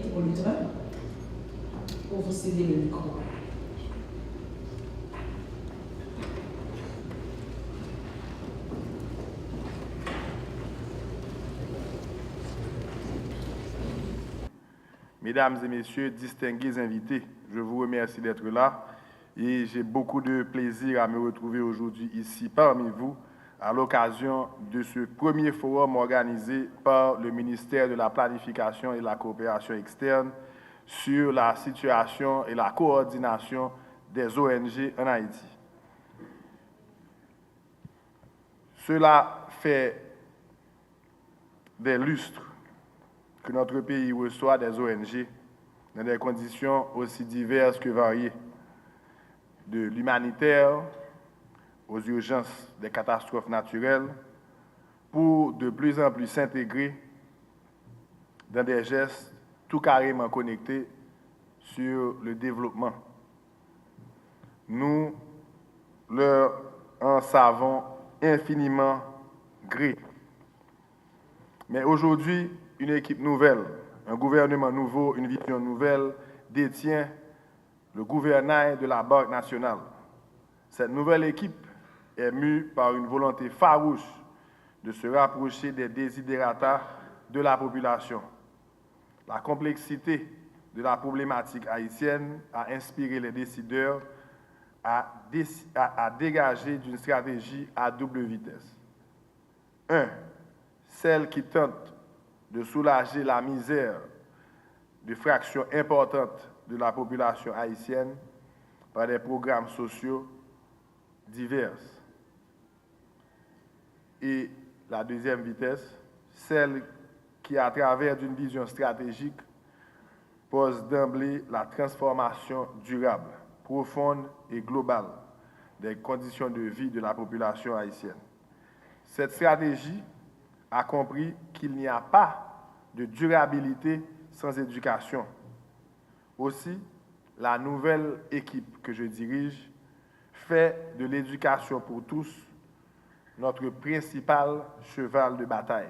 Hippolyte, pour vous céder le micro. Mesdames et messieurs, distingués invités, je vous remercie d'être là et j'ai beaucoup de plaisir à me retrouver aujourd'hui ici parmi vous à l'occasion de ce premier forum organisé par le ministère de la Planification et de la Coopération externe sur la situation et la coordination des ONG en Haïti. Cela fait des lustres que notre pays reçoit des ONG dans des conditions aussi diverses que variées, de l'humanitaire aux urgences des catastrophes naturelles, pour de plus en plus s'intégrer dans des gestes tout carrément connectés sur le développement. Nous leur en savons infiniment gré. Mais aujourd'hui, une équipe nouvelle, un gouvernement nouveau, une vision nouvelle détient le gouvernail de la Banque nationale. Cette nouvelle équipe est mue par une volonté farouche de se rapprocher des desiderata de la population. La complexité de la problématique haïtienne a inspiré les décideurs à dégager d'une stratégie à double vitesse. 1. Celle qui tente de soulager la misère de fractions importantes de la population haïtienne par des programmes sociaux divers. Et la deuxième vitesse, celle qui, à travers d'une vision stratégique, pose d'emblée la transformation durable, profonde et globale des conditions de vie de la population haïtienne. Cette stratégie a compris qu'il n'y a pas de durabilité sans éducation. Aussi, la nouvelle équipe que je dirige fait de l'éducation pour tous notre principal cheval de bataille.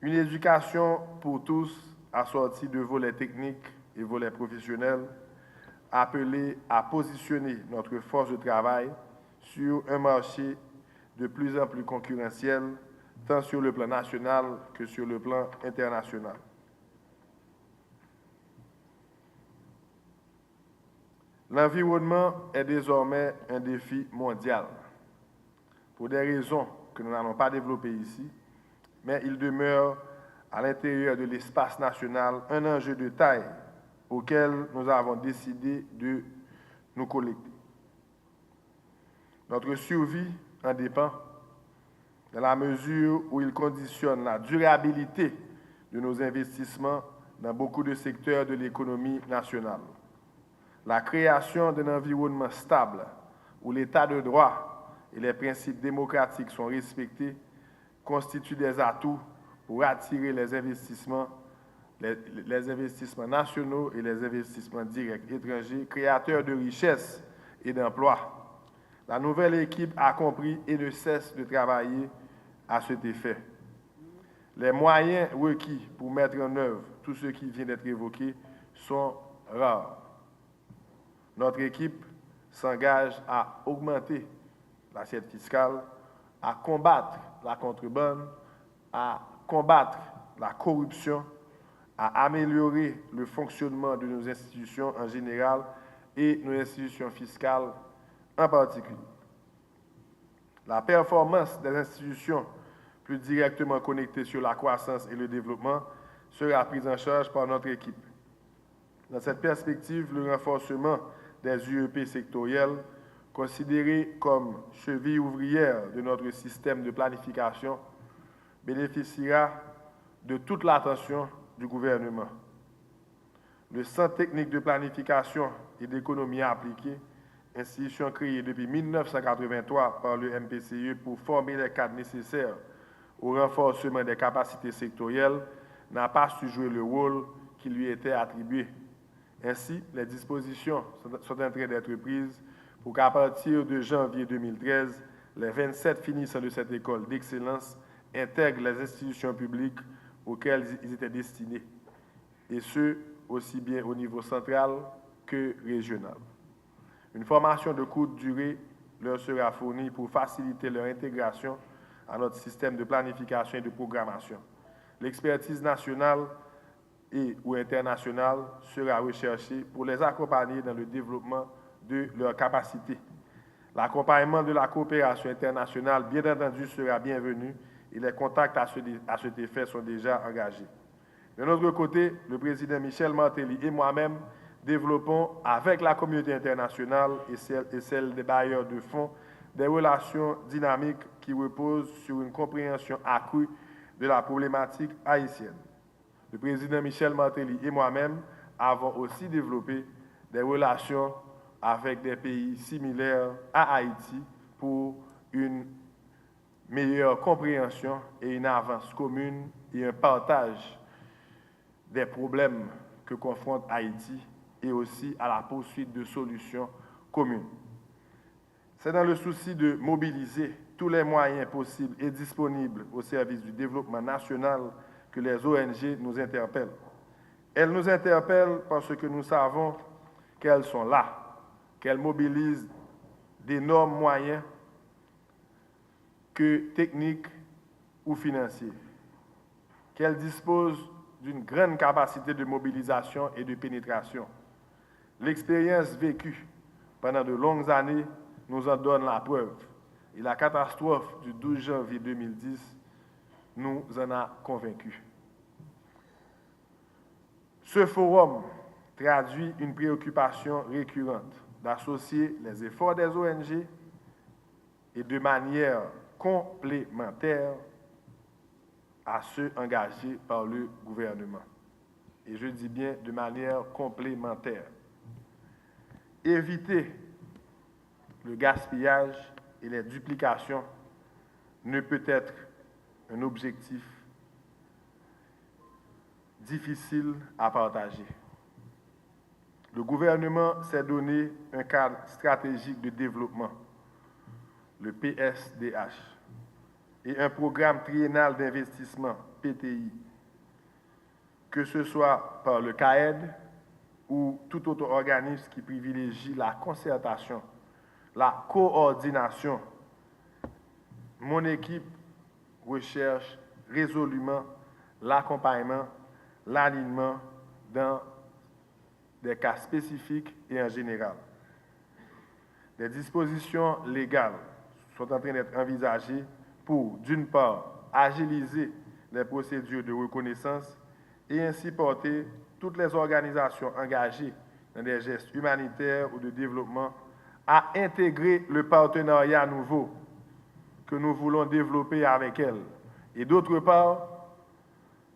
Une éducation pour tous assortie de volets techniques et volets professionnels, appelée à positionner notre force de travail sur un marché de plus en plus concurrentiel, tant sur le plan national que sur le plan international. L'environnement est désormais un défi mondial, pour des raisons que nous n'allons pas développer ici, mais il demeure à l'intérieur de l'espace national un enjeu de taille auquel nous avons décidé de nous collecter. Notre survie en dépend dans la mesure où il conditionne la durabilité de nos investissements dans beaucoup de secteurs de l'économie nationale. La création d'un environnement stable où l'état de droit et les principes démocratiques sont respectés constitue des atouts pour attirer les investissements nationaux et les investissements directs étrangers, créateurs de richesses et d'emplois. La nouvelle équipe a compris et ne cesse de travailler à cet effet. Les moyens requis pour mettre en œuvre tout ce qui vient d'être évoqué sont rares. Notre équipe s'engage à augmenter l'assiette fiscale, à combattre la contrebande, à combattre la corruption, à améliorer le fonctionnement de nos institutions en général et nos institutions fiscales en particulier. La performance des institutions plus directement connectées sur la croissance et le développement sera prise en charge par notre équipe. Dans cette perspective, le renforcement des UEP sectoriels, considérés comme cheville ouvrière de notre système de planification, bénéficiera de toute l'attention du gouvernement. Le Centre technique de planification et d'économie appliquée, institution créée depuis 1983 par le MPCE pour former les cadres nécessaires au renforcement des capacités sectorielles, n'a pas su jouer le rôle qui lui était attribué. Ainsi, les dispositions sont en train d'être prises pour qu'à partir de janvier 2013, les 27 finissants de cette école d'excellence intègrent les institutions publiques auxquelles ils étaient destinés. et ce, aussi bien au niveau central que régional. Une formation de courte durée leur sera fournie pour faciliter leur intégration à notre système de planification et de programmation. L'expertise nationale et ou internationale sera recherchée pour les accompagner dans le développement de leurs capacités. L'accompagnement de la coopération internationale, bien entendu, sera bienvenu et les contacts à cet effet sont déjà engagés. De notre côté, le président Michel Martelly et moi-même développons avec la communauté internationale et celle des bailleurs de fonds des relations dynamiques qui reposent sur une compréhension accrue de la problématique haïtienne. Le président Michel Martelly et moi-même avons aussi développé des relations avec des pays similaires à Haïti pour une meilleure compréhension et une avance commune et un partage des problèmes que confronte Haïti et aussi à la poursuite de solutions communes. C'est dans le souci de mobiliser tous les moyens possibles et disponibles au service du développement national que les ONG nous interpellent. Elles nous interpellent parce que nous savons qu'elles sont là, qu'elles mobilisent d'énormes moyens que techniques ou financiers, qu'elles disposent d'une grande capacité de mobilisation et de pénétration. L'expérience vécue pendant de longues années nous en donne la preuve. Et la catastrophe du 12 janvier 2010 nous en a convaincus. Ce forum traduit une préoccupation récurrente d'associer les efforts des ONG et de manière complémentaire à ceux engagés par le gouvernement. Et je dis bien de manière complémentaire. Éviter le gaspillage et les duplications ne peut être un objectif difficile à partager. Le gouvernement s'est donné un cadre stratégique de développement, le PSDH, et un programme triennal d'investissement, PTI, que ce soit par le CAED ou tout autre organisme qui privilégie la concertation, la coordination. Mon équipe recherche résolument l'accompagnement, l'alignement dans des cas spécifiques et en général. Des dispositions légales sont en train d'être envisagées pour, d'une part, agiliser les procédures de reconnaissance et ainsi porter toutes les organisations engagées dans des gestes humanitaires ou de développement à intégrer le partenariat nouveau que nous voulons développer avec elles. Et d'autre part,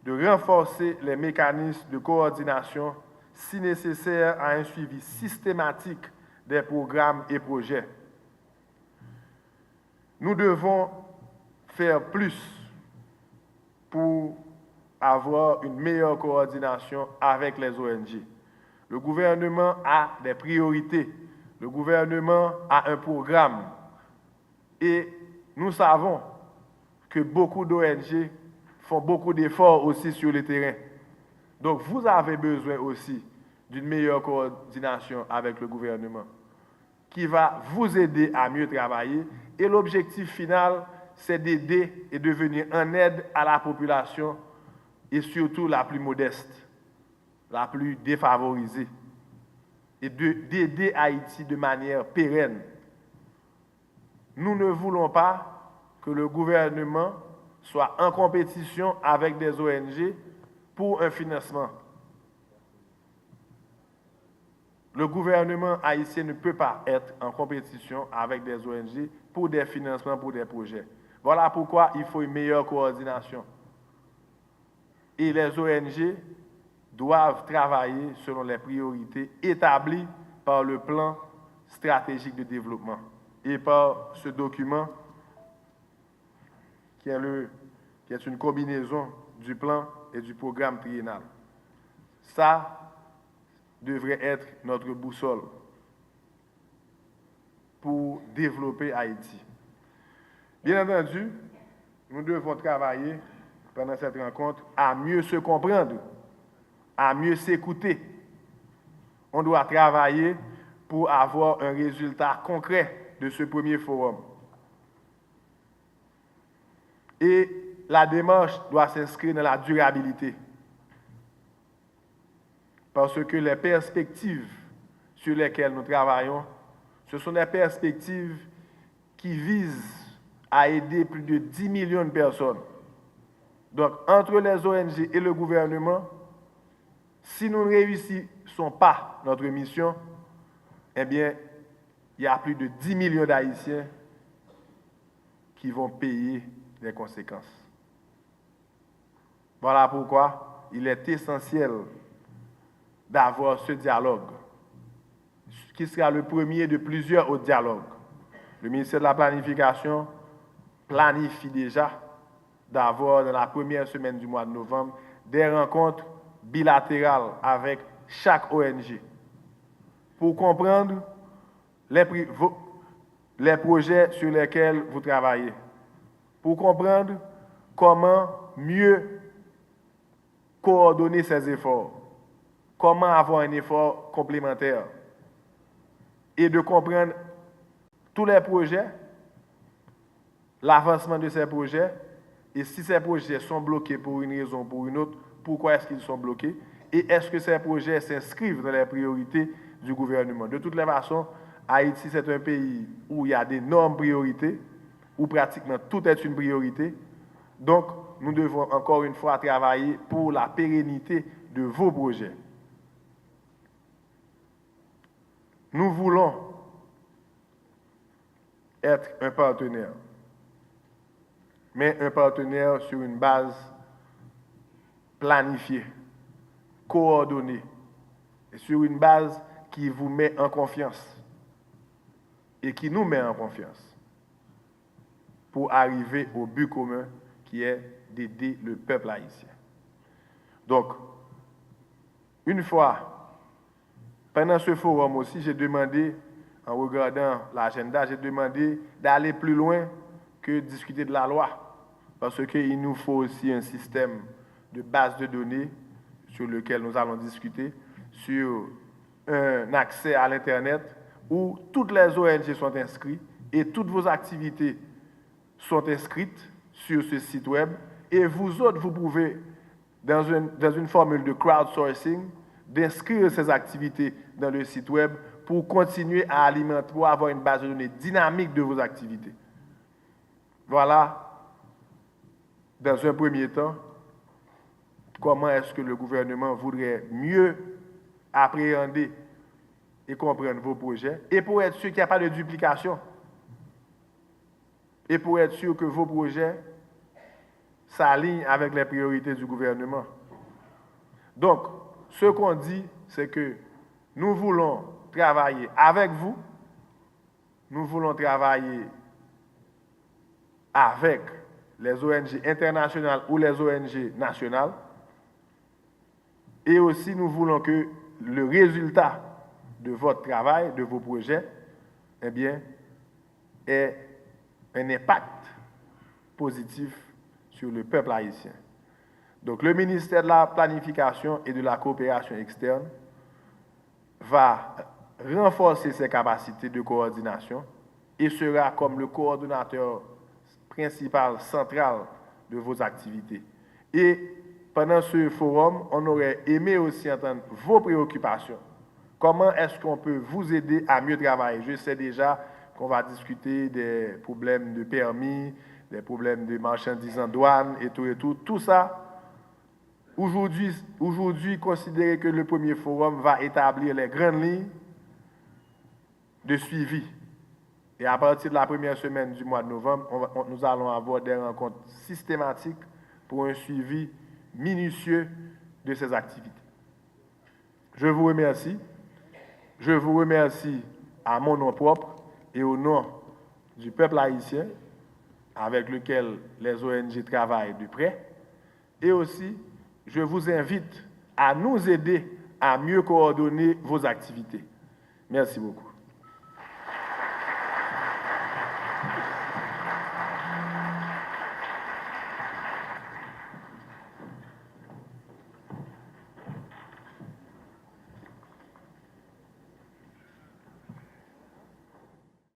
de renforcer les mécanismes de coordination si nécessaire à un suivi systématique des programmes et projets. Nous devons faire plus pour avoir une meilleure coordination avec les ONG. Le gouvernement a des priorités. Le gouvernement a un programme. Et nous savons que beaucoup d'ONG font beaucoup d'efforts aussi sur le terrain. Donc vous avez besoin aussi d'une meilleure coordination avec le gouvernement qui va vous aider à mieux travailler. Et l'objectif final, c'est d'aider et de venir en aide à la population et surtout la plus modeste, la plus défavorisée, et d'aider Haïti de manière pérenne. Nous ne voulons pas que le gouvernement soit en compétition avec des ONG pour un financement. Le gouvernement haïtien ne peut pas être en compétition avec des ONG pour des financements, pour des projets. Voilà pourquoi il faut une meilleure coordination. Et les ONG doivent travailler selon les priorités établies par le plan stratégique de développement et par ce document qui est une combinaison du plan et du programme triennal. Ça devrait être notre boussole pour développer Haïti. Bien entendu, nous devons travailler pendant cette rencontre à mieux se comprendre à mieux s'écouter. On doit travailler pour avoir un résultat concret de ce premier forum. Et la démarche doit s'inscrire dans la durabilité. Parce que les perspectives sur lesquelles nous travaillons, ce sont des perspectives qui visent à aider plus de 10 millions de personnes. Donc, entre les ONG et le gouvernement, si nous ne réussissons pas notre mission, eh bien, il y a plus de 10 millions d'Haïtiens qui vont payer les conséquences. Voilà pourquoi il est essentiel d'avoir ce dialogue, qui sera le premier de plusieurs autres dialogues. Le ministère de la Planification planifie déjà d'avoir dans la première semaine du mois de novembre des rencontres bilatérales avec chaque ONG pour comprendre les projets sur lesquels vous travaillez, pour comprendre comment mieux coordonner ces efforts, comment avoir un effort complémentaire et de comprendre tous les projets, l'avancement de ces projets, et si ces projets sont bloqués pour une raison ou pour une autre, pourquoi est-ce qu'ils sont bloqués, et est-ce que ces projets s'inscrivent dans les priorités du gouvernement. De toutes les façons, Haïti, c'est un pays où il y a d'énormes priorités, où pratiquement tout est une priorité. Donc, nous devons encore une fois travailler pour la pérennité de vos projets. Nous voulons être un partenaire, mais un partenaire sur une base planifiée, coordonnée, et sur une base qui vous met en confiance et qui nous met en confiance pour arriver au but commun qui est d'aider le peuple haïtien. Donc, une fois, pendant ce forum aussi, j'ai demandé, en regardant l'agenda, j'ai demandé d'aller plus loin que discuter de la loi, parce qu'il nous faut aussi un système de base de données sur lequel nous allons discuter, sur un accès à l'Internet où toutes les ONG sont inscrites et toutes vos activités sont inscrites sur ce site web. Et vous autres, vous pouvez, dans une formule de crowdsourcing, d'inscrire ces activités dans le site web pour continuer à alimenter, pour avoir une base de données dynamique de vos activités. Voilà, dans un premier temps, comment est-ce que le gouvernement voudrait mieux appréhender et comprendre vos projets, et pour être sûr qu'il n'y a pas de duplication, et pour être sûr que vos projets s'alignent avec les priorités du gouvernement. Donc, ce qu'on dit, c'est que nous voulons travailler avec vous, nous voulons travailler avec les ONG internationales ou les ONG nationales, et aussi nous voulons que le résultat de votre travail, de vos projets, eh bien, ait un impact positif sur le peuple haïtien. Donc, le ministère de la Planification et de la Coopération externe va renforcer ses capacités de coordination et sera comme le coordonnateur principal, central de vos activités. Et pendant ce forum, on aurait aimé aussi entendre vos préoccupations. Comment est-ce qu'on peut vous aider à mieux travailler? Je sais déjà qu'on va discuter des problèmes de permis, des problèmes de marchandises en douane et tout et tout. Tout ça, aujourd'hui, considérez que le premier forum va établir les grandes lignes de suivi. Et à partir de la première semaine du mois de novembre, nous allons avoir des rencontres systématiques pour un suivi minutieux de ces activités. Je vous remercie. Je vous remercie à mon nom propre et au nom du peuple haïtien avec lequel les ONG travaillent de près. Et aussi, je vous invite à nous aider à mieux coordonner vos activités. Merci beaucoup.